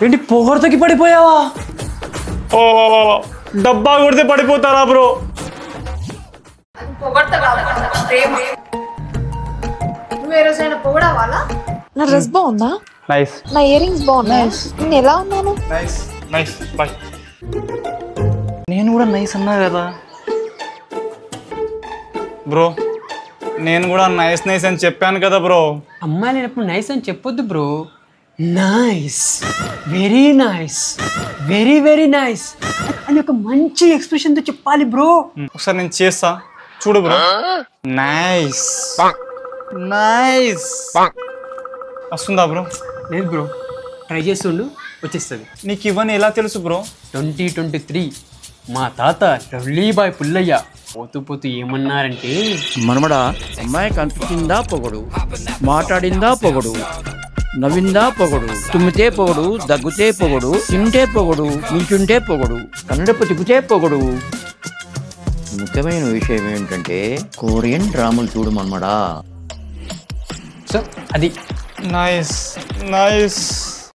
ఏంటి పొగడతకి పడిపోయావా? ఓ డబ్బా కొడితే పడిపోతారా బ్రో? నా డ్రెస్ బాగుందా? నైస్. నా ఇయర్ రింగ్స్ బాగున్నాయి. నేను ఎలా ఉన్నాను? Nice nice bye. నేను కూడా నైస్ అన్నా కదా బ్రో. నేను కూడా నైస్ నైస్ అని చెప్పాను కదా బ్రో. అమ్మాయి లేనప్పుడు నైస్ అని చెప్పొద్దు bro. Nice, very nice, very very nice అని ఒక మంచి ఎక్స్ప్రెషన్తో చెప్పాలి బ్రో. ఒకసారి నేను చేస్తా చూడు బ్రో. నైస్ నైస్ వస్తుందా బ్రో? లేదు బ్రో, ట్రై చేస్తుండు, వచ్చేస్తుంది. నీకు ఇవన్నీ ఎలా తెలుసు బ్రో? 2023 మా తాత లవ్లీబాయ్ పుల్లయ్య పోతూ పోతూ ఏమన్నారంటే, మనమడా అమ్మాయి కనిపించిందా పొగడు, మాట్లాడిందా పొగడు, నవ్విందా పొగడు, తుమ్మితే పొగడు, దగ్గుతే పొగడు, తింటే పొగడు, నిల్చుంటే పొగడు, కన్నడపు తిప్పితే పొగడు. ముఖ్యమైన విషయం ఏంటంటే కొరియన్ డ్రామాలు చూడు మనమడా. సో అది నైస్ నైస్.